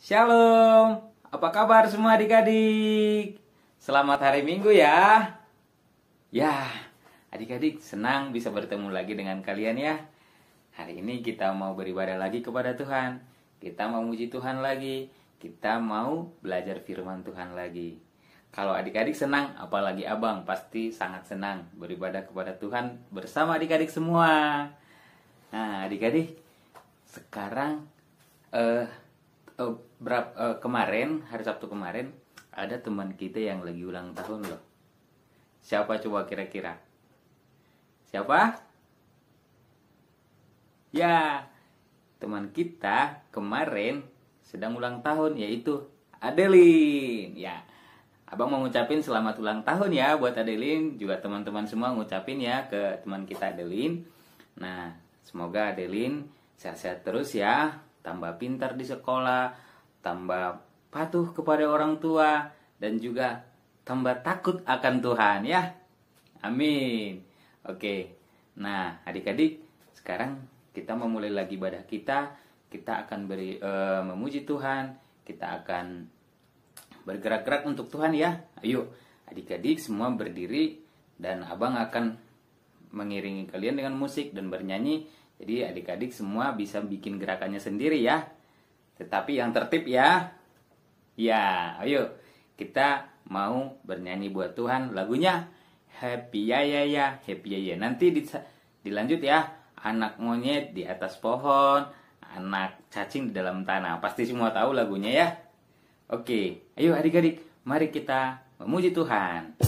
Shalom, apa kabar semua adik-adik? Selamat hari Minggu ya. Ya, adik-adik senang bisa bertemu lagi dengan kalian ya. Hari ini kita mau beribadah lagi kepada Tuhan. Kita mau muji Tuhan lagi. Kita mau belajar firman Tuhan lagi. Kalau adik-adik senang, apalagi abang pasti sangat senang beribadah kepada Tuhan bersama adik-adik semua. Nah, adik-adik, sekarang kemarin, hari Sabtu kemarin, ada teman kita yang lagi ulang tahun loh. Siapa coba kira-kira? Siapa? Ya, teman kita kemarin sedang ulang tahun, yaitu Adeline. Ya, abang mau ngucapin selamat ulang tahun ya buat Adeline. Juga teman-teman semua ngucapin ya ke teman kita Adeline. Nah, semoga Adeline sehat-sehat terus ya. Tambah pintar di sekolah, tambah patuh kepada orang tua, dan juga tambah takut akan Tuhan ya. Amin. Oke. Nah, adik-adik, sekarang kita memulai lagi ibadah kita. Kita akan memuji Tuhan. Kita akan bergerak-gerak untuk Tuhan ya. Ayo, adik-adik semua berdiri dan abang akan mengiringi kalian dengan musik dan bernyanyi. Jadi adik-adik semua bisa bikin gerakannya sendiri ya. Tetapi yang tertib ya. Ya, ayo kita mau bernyanyi buat Tuhan. Lagunya Happy ya ya ya, Happy ya ya. Nanti dilanjut ya. Anak monyet di atas pohon, anak cacing di dalam tanah. Pasti semua tahu lagunya ya. Oke, ayo adik-adik, mari kita memuji Tuhan.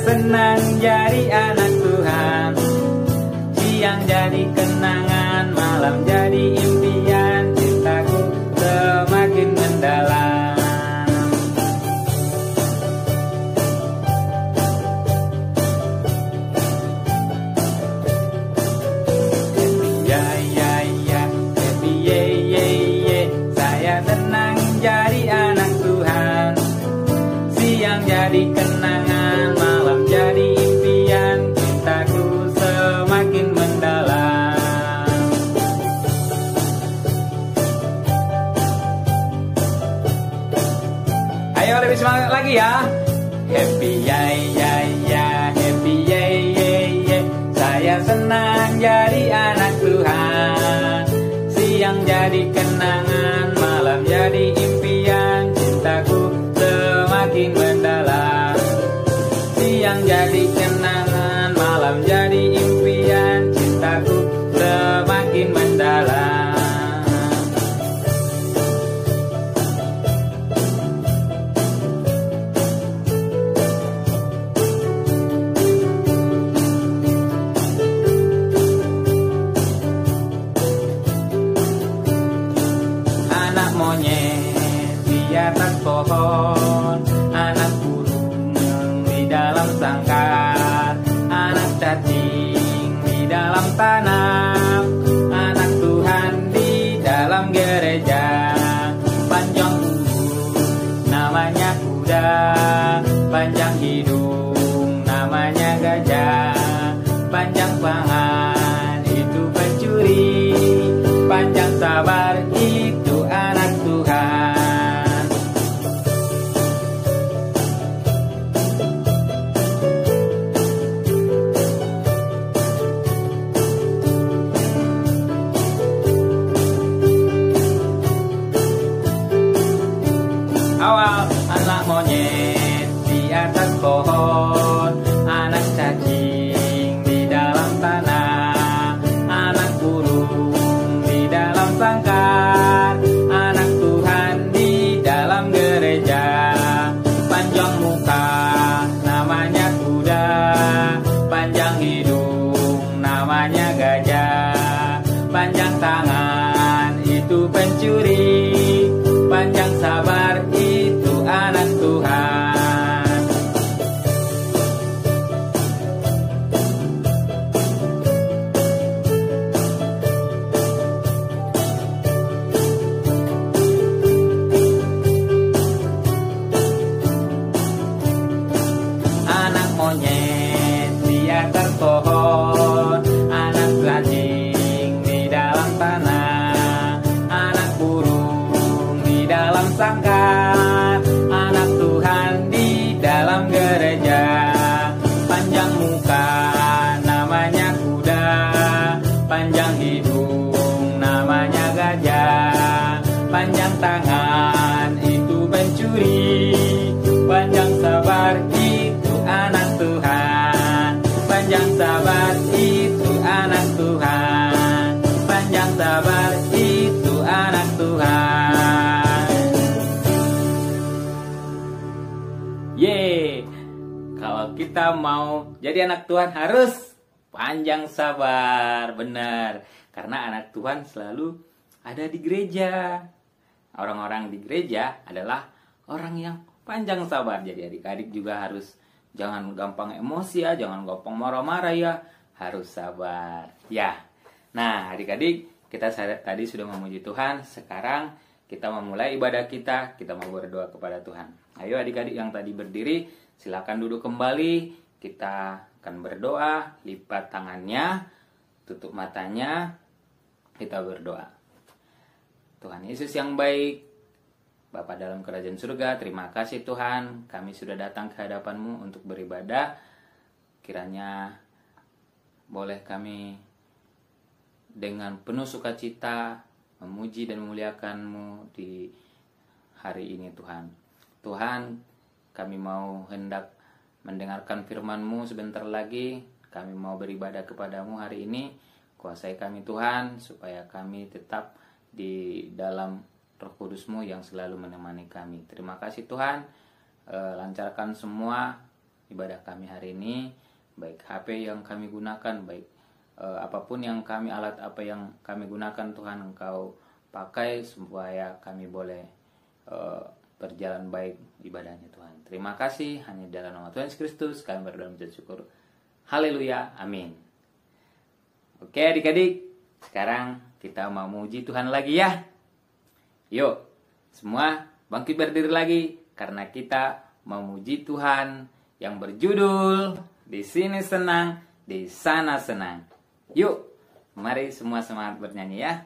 Senang jadi anak Tuhan, siang jadi kenangan, malam jadi impian, cintaku semakin mendalam. Happy ya ya ya, happy ye ye ye, saya senang jadi anak Tuhan, siang jadi kenangan, malam jadi impian, cintaku semakin mendalam. Ayo lebih semangat lagi ya. Happy ya ya ya, happy ya ya ya, saya senang jadi anak Tuhan, siang jadi kenangan, malam jadi impian, cintaku semakin mendalam. Siang jadi kenangan, malam jadi impian, cintaku semakin mendalam. Anak monyet di atas pohon, anak burung di dalam sangkar, anak cacing di dalam tanah, anak Tuhan di dalam gereja. Panjang umur namanya kuda, panjang hidung namanya gajah, panjang tangan itu pencuri, panjang sabar itu anak Tuhan. Awal anak monyet di atas pohon, anak cacing di dalam tanah, anak burung di dalam sangkar, anak Tuhan di dalam gereja. Panjang muka namanya kuda, panjang hidung namanya gajah, panjang tangan itu pencuri, panjang sabar itu anak Tuhan. pohon, anak cacing di dalam tanah, anak burung di dalam sangkar, anak Tuhan di dalam gereja. Panjang muka namanya kuda, panjang hidung namanya gajah, panjang tangan itu pencuri, panjang sabar itu anak Tuhan, panjang sabar itu anak Tuhan, panjang sabar itu anak Tuhan. Yeay, kalau kita mau jadi anak Tuhan harus panjang sabar, benar. Karena anak Tuhan selalu ada di gereja. Orang-orang di gereja adalah orang yang panjang sabar. Jadi adik-adik juga harus jangan gampang emosi ya, jangan gampang marah-marah ya, harus sabar. Ya. Nah, adik-adik, kita tadi sudah memuji Tuhan. Sekarang kita memulai ibadah kita mau berdoa kepada Tuhan. Ayo adik-adik yang tadi berdiri, silakan duduk kembali. Kita akan berdoa, lipat tangannya, tutup matanya, kita berdoa. Tuhan Yesus yang baik, Bapa dalam kerajaan surga, terima kasih Tuhan, kami sudah datang ke hadapan-Mu untuk beribadah. Kiranya boleh kami dengan penuh sukacita memuji dan memuliakan-Mu di hari ini Tuhan. Tuhan, kami mau hendak mendengarkan firman-Mu sebentar lagi. Kami mau beribadah kepada-Mu hari ini. Kuasai kami Tuhan, supaya kami tetap di dalam Roh Kudus-Mu yang selalu menemani kami. Terima kasih Tuhan. Lancarkan semua ibadah kami hari ini. Baik HP yang kami gunakan, baik apapun yang kami, alat apa yang kami gunakan Tuhan, Engkau pakai supaya kami boleh berjalan baik ibadahnya Tuhan. Terima kasih, hanya dalam nama Tuhan Yesus Kristus kami berdoa dan bersyukur. Haleluya, amin. Oke adik-adik, sekarang kita mau muji Tuhan lagi ya. Yuk, semua bangkit berdiri lagi, karena kita mau muji Tuhan yang berjudul Di Sini Senang, Di Sana Senang. Yuk, mari semua semangat bernyanyi ya.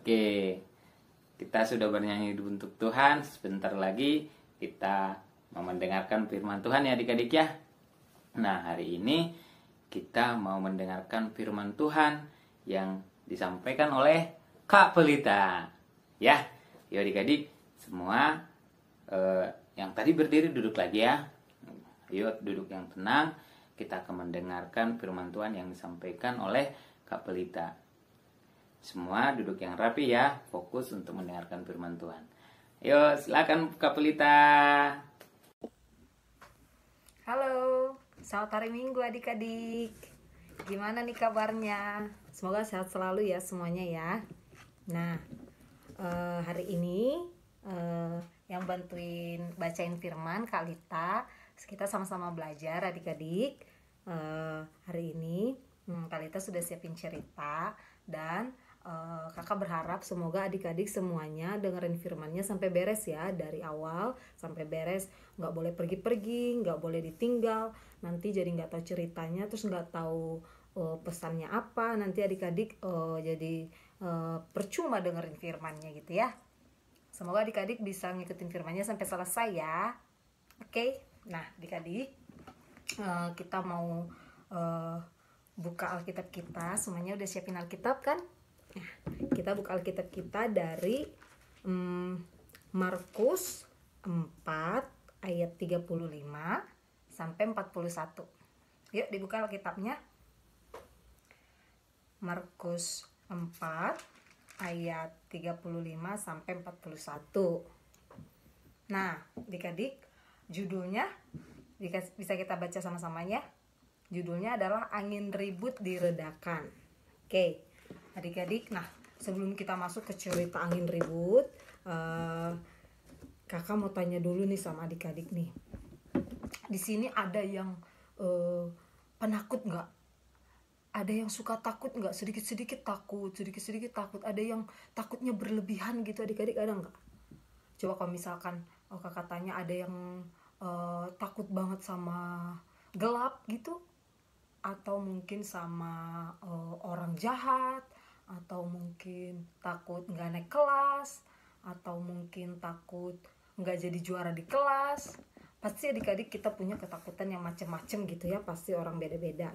Oke, kita sudah bernyanyi untuk Tuhan. Sebentar lagi kita mau mendengarkan firman Tuhan ya adik-adik ya. Nah, hari ini kita mau mendengarkan firman Tuhan yang disampaikan oleh Kak Pelita. Ya, yuk adik-adik semua yang tadi berdiri duduk lagi ya. Yuk duduk yang tenang. Kita akan mendengarkan firman Tuhan yang disampaikan oleh Kak Pelita. Semua duduk yang rapi ya, fokus untuk mendengarkan firman Tuhan. Yuk, silakan Kak Pelita. Halo, selamat hari Minggu adik-adik. Gimana nih kabarnya? Semoga sehat selalu ya semuanya ya. Nah, hari ini yang bantuin bacain firman Kak Lita. Kita sama-sama belajar adik-adik. Hari ini Kak Lita sudah siapin cerita dan kakak berharap semoga adik-adik semuanya dengerin firmannya sampai beres ya, dari awal sampai beres. Nggak boleh pergi-pergi, nggak boleh ditinggal, nanti jadi nggak tahu ceritanya, terus nggak tahu pesannya apa, nanti adik-adik jadi percuma dengerin firmannya gitu ya. Semoga adik-adik bisa ngikutin firmannya sampai selesai ya. Oke, nah adik-adik kita mau buka Alkitab kita. Semuanya udah siapin Alkitab kan? Nah, kita buka Alkitab kita dari Markus 4 ayat 35 sampai 41. Yuk dibuka Alkitabnya. Markus 4 ayat 35 sampai 41. Nah, adik-adik, judulnya bisa kita baca sama-samanya. Judulnya adalah Angin Ribut Diredakan. Oke, adik-adik, nah sebelum kita masuk ke cerita angin ribut, kakak mau tanya dulu nih sama adik-adik nih. Di sini ada yang penakut nggak? Ada yang suka takut nggak? Sedikit-sedikit takut, sedikit-sedikit takut. Ada yang takutnya berlebihan gitu, adik-adik ada nggak? Coba kalau misalkan kakak tanya, ada yang takut banget sama gelap gitu, atau mungkin sama orang jahat, atau mungkin takut nggak naik kelas, atau mungkin takut nggak jadi juara di kelas. Pasti adik-adik kita punya ketakutan yang macem-macem gitu ya, pasti orang beda-beda.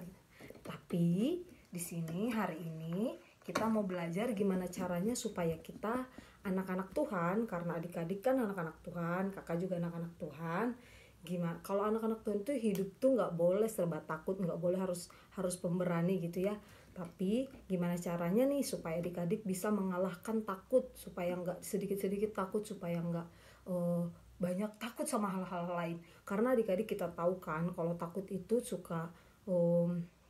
Tapi di sini hari ini kita mau belajar gimana caranya supaya kita anak-anak Tuhan, karena adik-adik kan anak-anak Tuhan, kakak juga anak-anak Tuhan. Gimana kalau anak-anak Tuhan tuh hidup tuh nggak boleh serba takut, nggak boleh harus pemberani gitu ya. Tapi gimana caranya nih supaya adik-adik bisa mengalahkan takut, supaya nggak sedikit-sedikit takut, supaya nggak banyak takut sama hal-hal lain. Karena adik-adik kita tahu kan kalau takut itu suka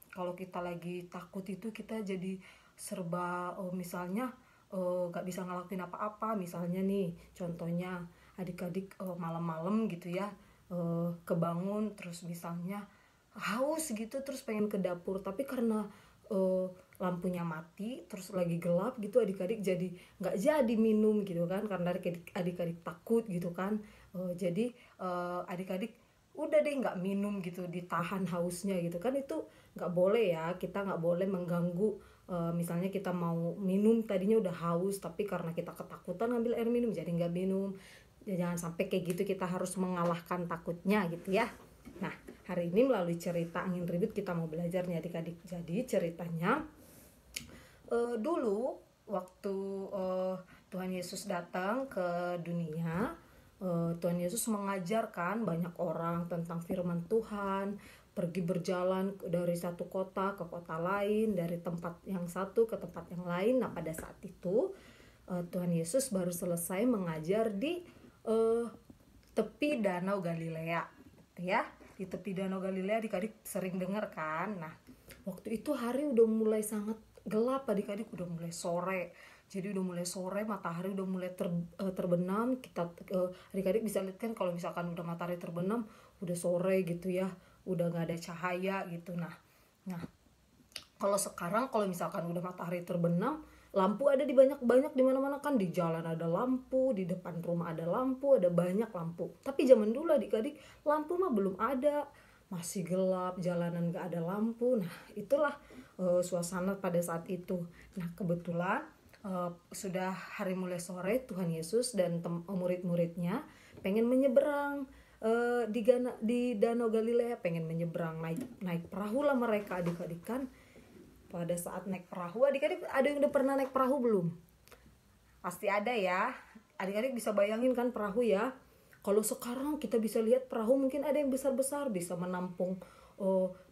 kalau kita lagi takut itu kita jadi serba misalnya nggak bisa ngelakuin apa-apa. Misalnya nih contohnya adik-adik malam-malam gitu ya, kebangun terus misalnya haus gitu, terus pengen ke dapur, tapi karena lampunya mati terus lagi gelap gitu, adik-adik jadi nggak jadi minum gitu kan, karena adik-adik takut gitu kan. Jadi adik-adik udah deh nggak minum gitu, ditahan hausnya gitu kan. Itu nggak boleh ya, kita nggak boleh mengganggu. Misalnya kita mau minum, tadinya udah haus tapi karena kita ketakutan ngambil air minum jadi nggak minum. Jangan sampai kayak gitu, kita harus mengalahkan takutnya gitu ya. Nah, hari ini melalui cerita angin ribut kita mau belajar nih adik-adik. Jadi ceritanya dulu waktu Tuhan Yesus datang ke dunia, Tuhan Yesus mengajarkan banyak orang tentang firman Tuhan, pergi berjalan dari satu kota ke kota lain, dari tempat yang satu ke tempat yang lain. Nah, pada saat itu Tuhan Yesus baru selesai mengajar di tepi Danau Galilea, ya. Di tepi Danau Galilea adik-adik sering dengar kan. Nah, waktu itu hari udah mulai sangat gelap adik-adik, udah mulai sore. Jadi udah mulai sore, matahari udah mulai terbenam. Kita adik-adik bisa lihat kan kalau misalkan udah matahari terbenam, udah sore gitu ya, udah nggak ada cahaya gitu. Nah, kalau sekarang kalau misalkan udah matahari terbenam, lampu ada di banyak di mana-mana kan, di jalan ada lampu, di depan rumah ada lampu, ada banyak lampu. Tapi zaman dulu adik-adik lampu mah belum ada, masih gelap, jalanan nggak ada lampu. Nah, itulah suasana pada saat itu. Nah, kebetulan sudah hari mulai sore, Tuhan Yesus dan murid-muridnya pengen menyeberang di Danau Galilea, pengen menyeberang, naik perahu lah mereka adik-adik kan. Pada saat naik perahu, adik-adik ada yang udah pernah naik perahu belum? Pasti ada ya. Adik-adik bisa bayangin kan perahu ya. Kalau sekarang kita bisa lihat perahu mungkin ada yang besar-besar, bisa menampung 20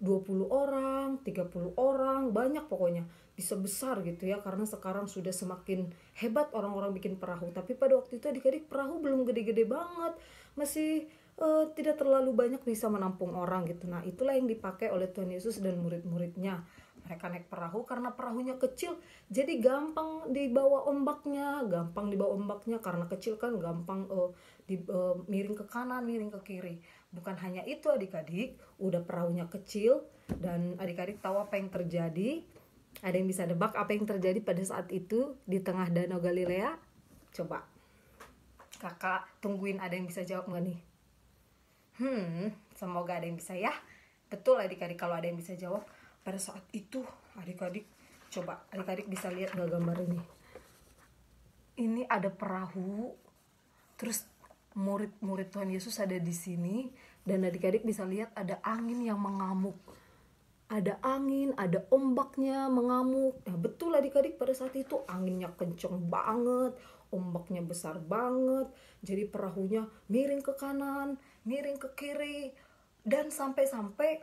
orang, 30 orang, banyak pokoknya. Bisa besar gitu ya, karena sekarang sudah semakin hebat orang-orang bikin perahu. Tapi pada waktu itu adik-adik perahu belum gede-gede banget, masih tidak terlalu banyak bisa menampung orang gitu. Nah, itulah yang dipakai oleh Tuhan Yesus dan murid-muridnya. Mereka naik perahu karena perahunya kecil, jadi gampang dibawa ombaknya, karena kecil kan gampang miring ke kanan, miring ke kiri. Bukan hanya itu adik-adik, udah perahunya kecil dan adik-adik tahu apa yang terjadi? Ada yang bisa nebak apa yang terjadi pada saat itu di tengah Danau Galilea? Coba kakak tungguin ada yang bisa jawab nggak nih? Semoga ada yang bisa ya. Betul adik-adik, kalau ada yang bisa jawab pada saat itu, adik-adik coba adik-adik bisa lihat nggak gambar ini? Ini ada perahu, terus murid-murid Tuhan Yesus ada di sini, dan adik-adik bisa lihat ada angin yang mengamuk. Ada angin, ada ombaknya mengamuk. Nah, betul adik-adik, pada saat itu anginnya kenceng banget, ombaknya besar banget. Jadi perahunya miring ke kanan, miring ke kiri, dan sampai-sampai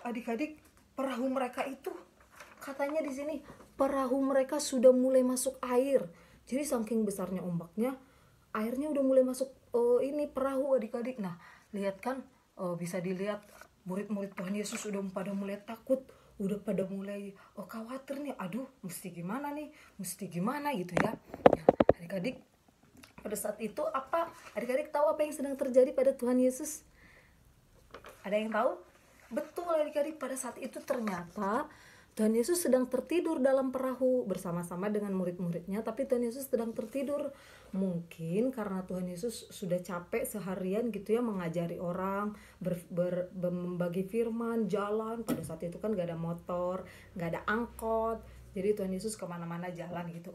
adik-adik perahu mereka itu katanya di sini perahu mereka sudah mulai masuk air. Jadi saking besarnya ombaknya, airnya udah mulai masuk ini perahu adik-adik. Nah, lihat kan, bisa dilihat murid-murid Tuhan Yesus udah pada mulai takut, udah pada mulai khawatir nih, aduh mesti gimana gitu ya. Nah, adik-adik pada saat itu apa? Adik-adik tahu apa yang sedang terjadi pada Tuhan Yesus? Ada yang tahu? Betul adik-adik, pada saat itu ternyata Tuhan Yesus sedang tertidur dalam perahu bersama-sama dengan murid-muridnya, tapi Tuhan Yesus sedang tertidur. Mungkin karena Tuhan Yesus sudah capek seharian gitu ya mengajari orang, membagi firman, jalan. Pada saat itu kan gak ada motor, gak ada angkot, jadi Tuhan Yesus kemana-mana jalan gitu.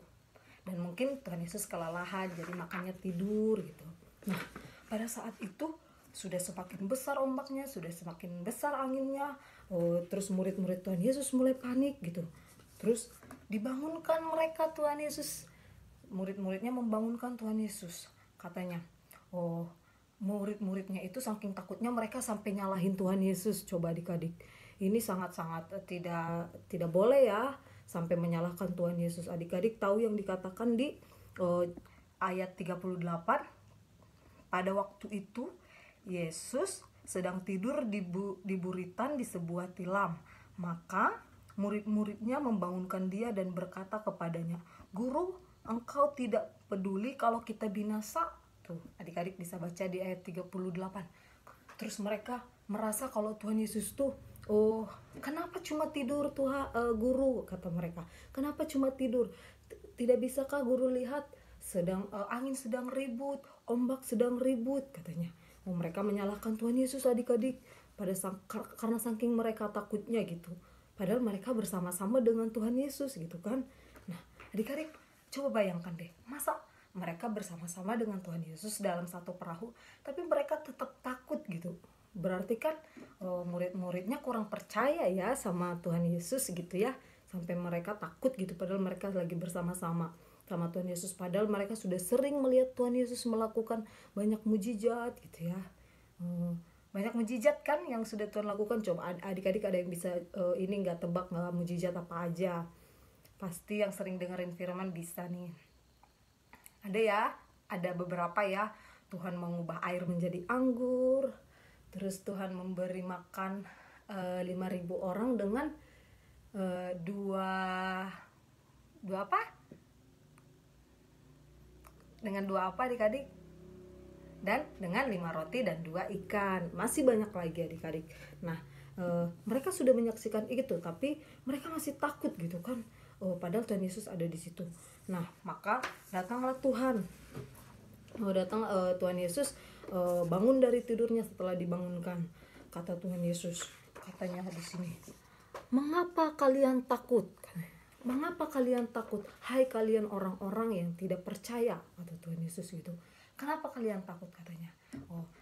Dan mungkin Tuhan Yesus kelelahan, jadi makanya tidur gitu. Nah, pada saat itu sudah semakin besar ombaknya, sudah semakin besar anginnya. Terus murid-murid Tuhan Yesus mulai panik gitu. Terus dibangunkan mereka Tuhan Yesus. Murid-muridnya membangunkan Tuhan Yesus. Katanya, murid-muridnya itu saking takutnya mereka sampai nyalahin Tuhan Yesus. Coba adik-adik, ini sangat-sangat tidak boleh ya sampai menyalahkan Tuhan Yesus. Adik-adik tahu yang dikatakan di ayat 38, pada waktu itu Yesus sedang tidur di buritan di sebuah tilam. Maka murid-muridnya membangunkan dia dan berkata kepadanya, "Guru, engkau tidak peduli kalau kita binasa?" Tuh, adik-adik bisa baca di ayat 38. Terus mereka merasa kalau Tuhan Yesus tuh, kenapa cuma tidur Tuhan, guru, kata mereka. Kenapa cuma tidur? Tidak bisakah guru lihat angin sedang ribut, ombak sedang ribut, katanya. Mereka menyalahkan Tuhan Yesus adik-adik karena saking mereka takutnya gitu. Padahal mereka bersama-sama dengan Tuhan Yesus gitu kan. Nah, adik-adik coba bayangkan deh, masa mereka bersama-sama dengan Tuhan Yesus dalam satu perahu, tapi mereka tetap takut gitu. Berarti kan murid-muridnya kurang percaya ya sama Tuhan Yesus gitu ya, sampai mereka takut gitu padahal mereka lagi bersama-sama sama Tuhan Yesus, padahal mereka sudah sering melihat Tuhan Yesus melakukan banyak mujizat gitu ya. Banyak mujizat kan yang sudah Tuhan lakukan. Coba adik-adik ada yang bisa ini nggak tebak nggak mujizat apa aja? Pasti yang sering dengerin firman bisa nih. Ada ya, ada beberapa ya. Tuhan mengubah air menjadi anggur. Terus Tuhan memberi makan 5.000 orang dengan dua apa? Dengan 2 apa adik-adik? Dan dengan 5 roti dan 2 ikan. Masih banyak lagi adik-adik. Nah, mereka sudah menyaksikan itu, tapi mereka masih takut gitu kan. Padahal Tuhan Yesus ada di situ. Nah, maka datanglah Tuhan. Tuhan Yesus bangun dari tidurnya setelah dibangunkan. Kata Tuhan Yesus, katanya di sini, "Mengapa kalian takut? Mengapa kalian takut? Hai kalian orang-orang yang tidak percaya," kata Tuhan Yesus gitu. "Kenapa kalian takut?" katanya.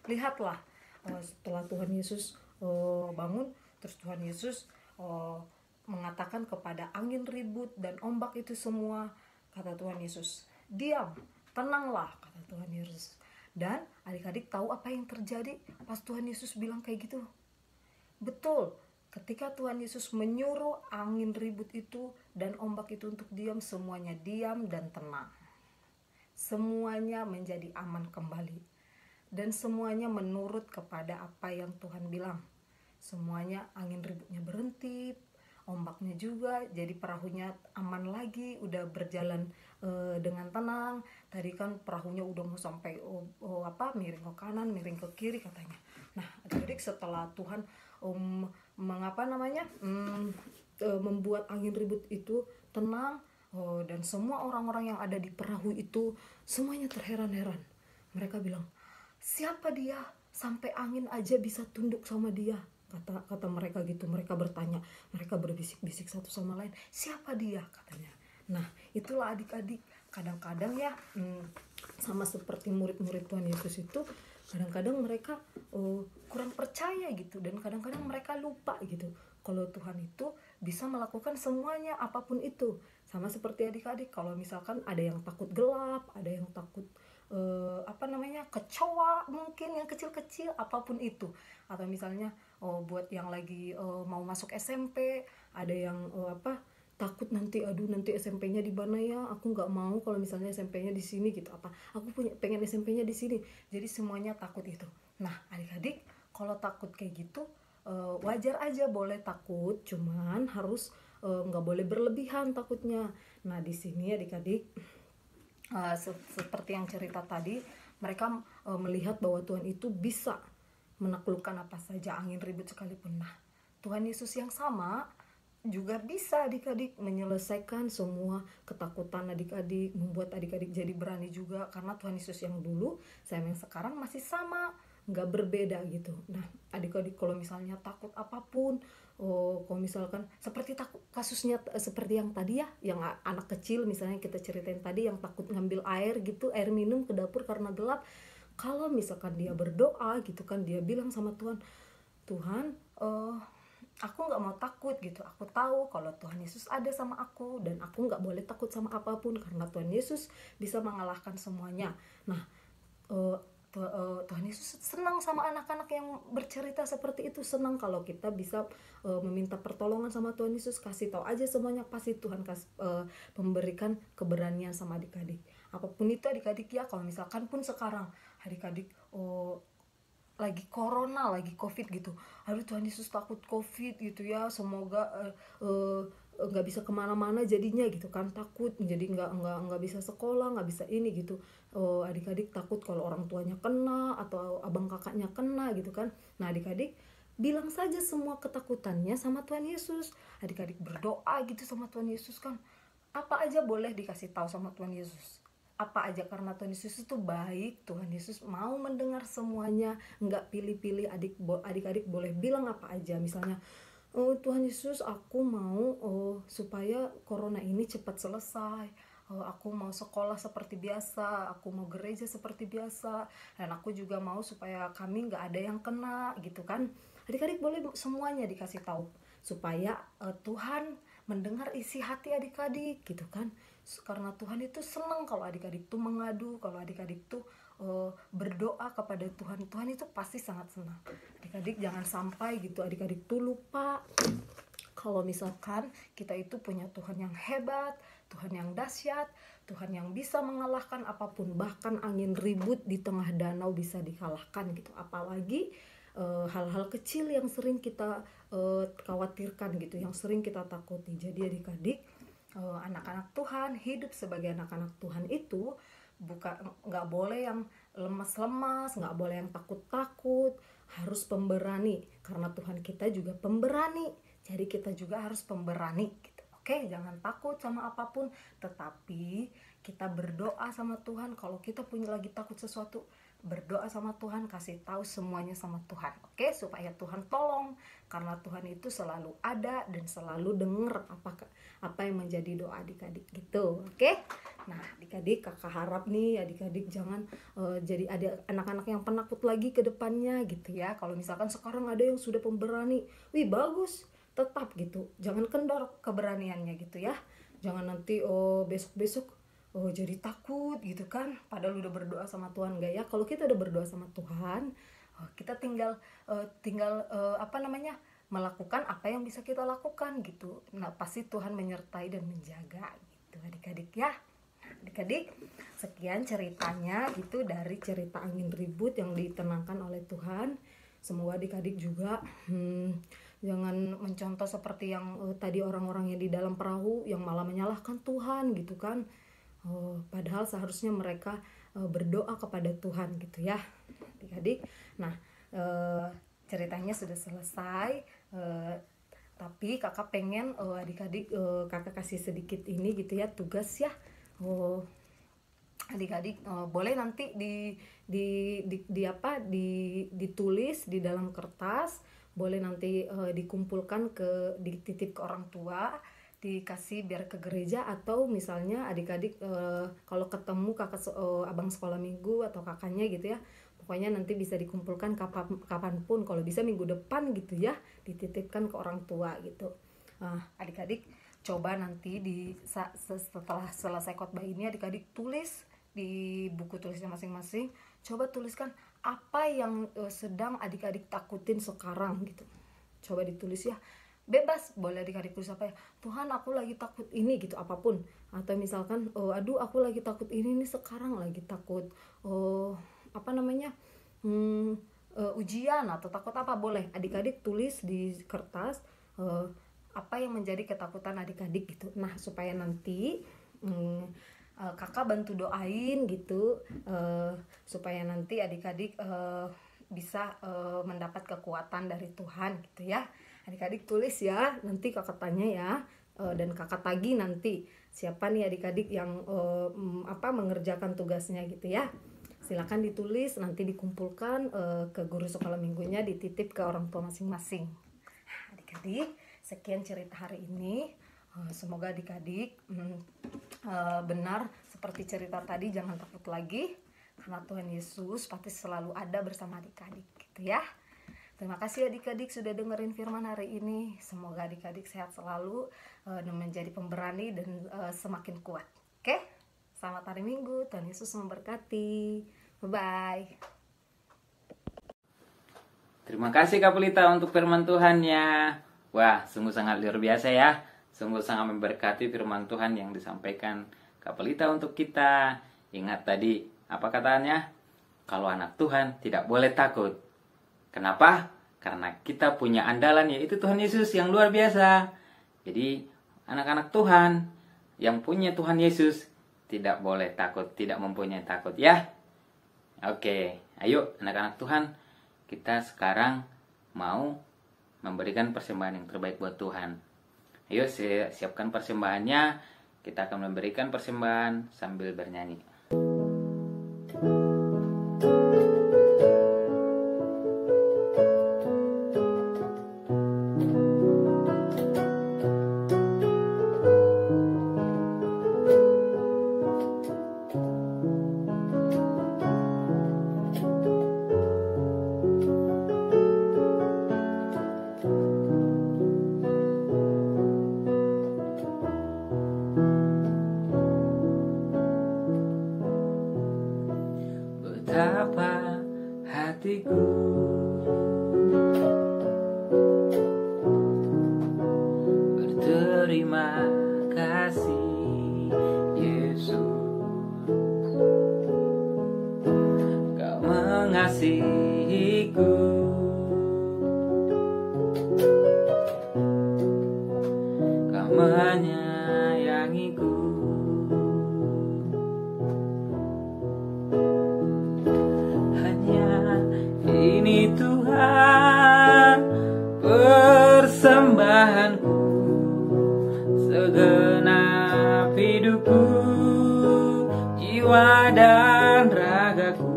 Lihatlah, setelah Tuhan Yesus bangun, terus Tuhan Yesus mengatakan kepada angin ribut dan ombak itu semua, kata Tuhan Yesus, "Diam, tenanglah," kata Tuhan Yesus. Dan adik-adik tahu apa yang terjadi pas Tuhan Yesus bilang kayak gitu? Betul, ketika Tuhan Yesus menyuruh angin ribut itu dan ombak itu untuk diam, semuanya diam dan tenang. Semuanya menjadi aman kembali. Dan semuanya menurut kepada apa yang Tuhan bilang. Semuanya angin ributnya berhenti, ombaknya juga, jadi perahunya aman lagi, udah berjalan dengan tenang. Tadi kan perahunya udah mau sampai miring ke kanan, miring ke kiri katanya. Nah, adik-adik, setelah Tuhan membuat angin ribut itu tenang, dan semua orang-orang yang ada di perahu itu semuanya terheran-heran. Mereka bilang, siapa dia sampai angin aja bisa tunduk sama dia, kata mereka gitu. Mereka bertanya, mereka berbisik-bisik satu sama lain, siapa dia, katanya. Nah, itulah adik-adik, kadang-kadang ya sama seperti murid-murid Tuhan Yesus itu, kadang-kadang mereka kurang percaya gitu, dan kadang-kadang mereka lupa gitu kalau Tuhan itu bisa melakukan semuanya apapun itu. Sama seperti adik-adik, kalau misalkan ada yang takut gelap, ada yang takut kecoa, mungkin yang kecil-kecil, apapun itu. Atau misalnya buat yang lagi mau masuk SMP, ada yang takut nanti SMP-nya di mana ya, aku nggak mau kalau misalnya SMP-nya di sini gitu, aku pengen SMP-nya di sini. Jadi semuanya takut itu. Nah, adik-adik, kalau takut kayak gitu wajar aja, boleh takut, cuman harus nggak boleh berlebihan takutnya. Nah, di sini adik-adik, seperti yang cerita tadi, mereka melihat bahwa Tuhan itu bisa menaklukkan apa saja, angin ribut sekalipun. Nah, Tuhan Yesus yang sama juga bisa adik-adik menyelesaikan semua ketakutan adik-adik, membuat adik-adik jadi berani juga, karena Tuhan Yesus yang dulu sama yang sekarang masih sama, nggak berbeda gitu. Nah, adik-adik kalau misalnya takut apapun, kalau misalkan seperti kasusnya seperti yang tadi ya, yang anak kecil misalnya kita ceritain tadi, yang takut ngambil air gitu, air minum ke dapur karena gelap. Kalau misalkan dia berdoa gitu kan, dia bilang sama Tuhan, Tuhan, aku nggak mau takut gitu, aku tahu kalau Tuhan Yesus ada sama aku, dan aku nggak boleh takut sama apapun karena Tuhan Yesus bisa mengalahkan semuanya. Nah, Tuhan Yesus senang sama anak-anak yang bercerita seperti itu, senang kalau kita bisa meminta pertolongan sama Tuhan Yesus, kasih tahu aja semuanya, pasti Tuhan memberikan keberanian sama adik-adik. Apapun itu adik-adik ya, kalau misalkan pun sekarang adik-adik lagi corona, lagi covid gitu, aduh Tuhan Yesus takut covid gitu ya, semoga nggak bisa kemana-mana jadinya gitu kan, takut jadi nggak bisa sekolah, nggak bisa ini gitu. Adik-adik takut kalau orang tuanya kena atau abang kakaknya kena gitu kan. Nah, adik-adik bilang saja semua ketakutannya sama Tuhan Yesus, adik-adik berdoa gitu sama Tuhan Yesus kan, apa aja boleh dikasih tahu sama Tuhan Yesus, apa aja, karena Tuhan Yesus itu baik. Tuhan Yesus mau mendengar semuanya, nggak pilih-pilih. Adik-adik boleh bilang apa aja, misalnya, Tuhan Yesus, aku mau supaya corona ini cepat selesai, aku mau sekolah seperti biasa, aku mau gereja seperti biasa, dan aku juga mau supaya kami nggak ada yang kena gitu kan. Adik-adik boleh semuanya dikasih tahu, supaya Tuhan mendengar isi hati adik-adik gitu kan. Karena Tuhan itu senang kalau adik-adik tuh mengadu, kalau adik-adik tuh berdoa kepada Tuhan. Tuhan itu pasti sangat senang. Adik-adik jangan sampai gitu adik-adik tuh lupa kalau misalkan kita itu punya Tuhan yang hebat, Tuhan yang dahsyat, Tuhan yang bisa mengalahkan apapun, bahkan angin ribut di tengah danau bisa dikalahkan gitu. Apalagi hal-hal kecil yang sering kita khawatirkan gitu, yang sering kita takuti. Jadi adik-adik, anak-anak Tuhan, hidup sebagai anak-anak Tuhan itu nggak boleh yang lemas-lemas, nggak boleh yang takut-takut, harus pemberani, karena Tuhan kita juga pemberani. Jadi kita juga harus pemberani gitu. Oke, jangan takut sama apapun, tetapi kita berdoa sama Tuhan. Kalau kita punya lagi takut sesuatu, berdoa sama Tuhan, kasih tahu semuanya sama Tuhan, oke, supaya Tuhan tolong, karena Tuhan itu selalu ada dan selalu dengar apa yang menjadi doa adik-adik gitu, oke. Nah, adik-adik, kakak harap nih adik-adik jangan jadi ada anak-anak yang penakut lagi ke depannya gitu ya. Kalau misalkan sekarang ada yang sudah pemberani, wih bagus, tetap gitu, jangan kendor keberaniannya gitu ya. Jangan nanti besok-besok jadi takut gitu kan, padahal udah berdoa sama Tuhan. Enggak ya, kalau kita udah berdoa sama Tuhan, kita tinggal melakukan apa yang bisa kita lakukan gitu. Nah, pasti Tuhan menyertai dan menjaga gitu adik-adik ya. Adik-adik, sekian ceritanya gitu dari cerita angin ribut yang ditenangkan oleh Tuhan. Semoga adik-adik juga jangan mencontoh seperti yang tadi orang-orang yang di dalam perahu yang malah menyalahkan Tuhan gitu kan. Padahal seharusnya mereka berdoa kepada Tuhan gitu ya adik-adik. Nah ceritanya sudah selesai, tapi kakak pengen adik-adik kakak kasih sedikit ini gitu ya tugas ya. Adik-adik boleh nanti ditulis di dalam kertas, boleh nanti dikumpulkan dititip ke orang tua, dikasih biar ke gereja, atau misalnya adik-adik kalau ketemu kakak abang sekolah minggu atau kakaknya gitu ya, pokoknya nanti bisa dikumpulkan kapanpun, kalau bisa minggu depan gitu ya, dititipkan ke orang tua gitu. Adik-adik coba nanti setelah selesai khotbah ini adik-adik tulis di buku tulisnya masing-masing, coba tuliskan apa yang sedang adik-adik takutin sekarang gitu. Coba ditulis ya, bebas, boleh adik-adik tulis apa ya, Tuhan aku lagi takut ini gitu, apapun. Atau misalkan aduh aku lagi takut ini nih sekarang, lagi takut ujian atau takut apa, boleh adik-adik tulis di kertas apa yang menjadi ketakutan adik-adik gitu. Nah supaya nanti kakak bantu doain gitu, supaya nanti adik-adik bisa mendapat kekuatan dari Tuhan gitu ya. Adik-adik tulis ya, nanti kakak tanya ya, dan kakak tagih nanti siapa nih adik-adik yang mengerjakan tugasnya gitu ya. Silakan ditulis, nanti dikumpulkan ke guru sekolah minggunya, dititip ke orang tua masing-masing. Adik-adik, sekian cerita hari ini. Semoga adik-adik benar seperti cerita tadi, jangan takut lagi, karena Tuhan Yesus pasti selalu ada bersama adik-adik gitu ya. Terima kasih adik-adik sudah dengerin firman hari ini. Semoga adik-adik sehat selalu dan menjadi pemberani dan semakin kuat. Oke? Selamat hari Minggu, Tuhan Yesus memberkati. Bye-bye. Terima kasih Kak Pelita untuk firman Tuhannya. Wah, sungguh sangat luar biasa ya. Sungguh sangat memberkati firman Tuhan yang disampaikan Kak Pelita untuk kita. Ingat tadi, apa katanya? Kalau anak Tuhan tidak boleh takut. Kenapa? Karena kita punya andalan, yaitu Tuhan Yesus yang luar biasa. Jadi, anak-anak Tuhan yang punya Tuhan Yesus tidak boleh takut, tidak mempunyai takut ya. Oke, ayo anak-anak Tuhan, kita sekarang mau memberikan persembahan yang terbaik buat Tuhan. Ayo siapkan persembahannya. Kita akan memberikan persembahan sambil bernyanyi. Betapa hatiku berterima kasih, Yesus, Kau mengasihiku, Kau menyayangiku. Ini Tuhan persembahanku, segenap hidupku, jiwa dan ragaku,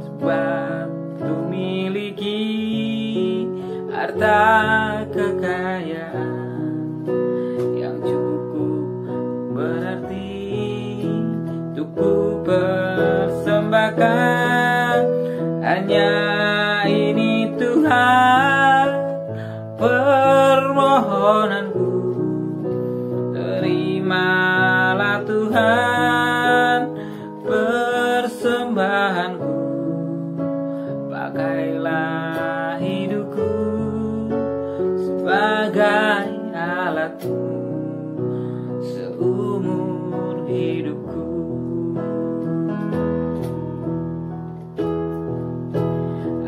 sebab Ku miliki harta kekayaan yang cukup berarti untuk Ku persembahkan. Hanya ini Tuhan permohonanku, terimalah Tuhan persembahanku, pakailah hidupku sebagai alatmu seumur hidupku.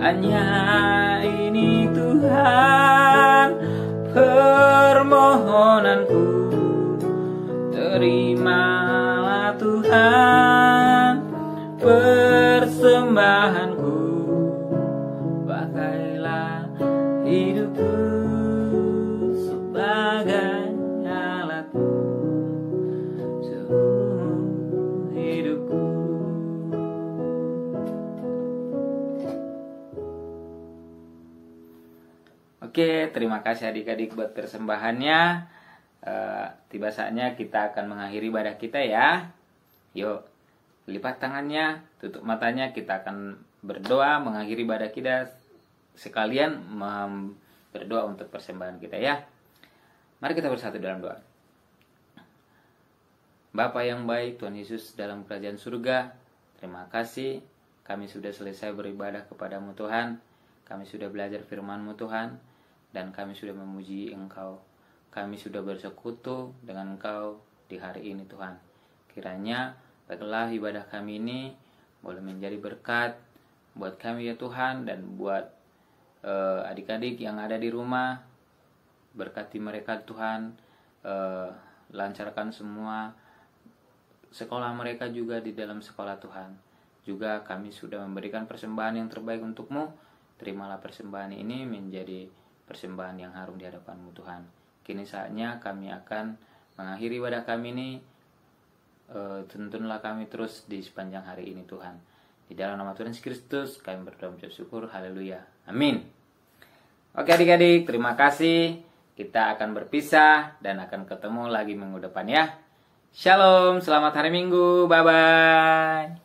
Hanya ini Tuhan permohonanku. Terimalah Tuhan persembahanku. Pakailah hidupku sebagai alatmu seumur hidupku. Oke, terima kasih adik-adik buat persembahannya. Tiba saatnya kita akan mengakhiri ibadah kita ya. Yuk, lipat tangannya, tutup matanya, kita akan berdoa mengakhiri ibadah kita sekalian berdoa untuk persembahan kita ya. Mari kita bersatu dalam doa. Bapa yang baik, Tuhan Yesus dalam kerajaan surga, terima kasih kami sudah selesai beribadah kepadamu Tuhan. Kami sudah belajar firman-Mu Tuhan, dan kami sudah memuji Engkau. Kami sudah bersekutu dengan Engkau di hari ini Tuhan. Kiranya baiklah ibadah kami ini boleh menjadi berkat buat kami ya Tuhan, dan buat adik-adik yang ada di rumah. Berkati mereka Tuhan, lancarkan semua sekolah mereka juga di dalam sekolah Tuhan. Juga kami sudah memberikan persembahan yang terbaik untuk-Mu. Terimalah persembahan ini menjadi persembahan yang harum di hadapan-Mu Tuhan. Kini saatnya kami akan mengakhiri ibadah kami ini. Tuntunlah kami terus di sepanjang hari ini Tuhan. Di dalam nama Tuhan Yesus Kristus kami berdoa mengucap syukur. Haleluya. Amin. Oke adik-adik, terima kasih. Kita akan berpisah dan akan ketemu lagi minggu depan ya. Shalom, selamat hari Minggu. Bye-bye.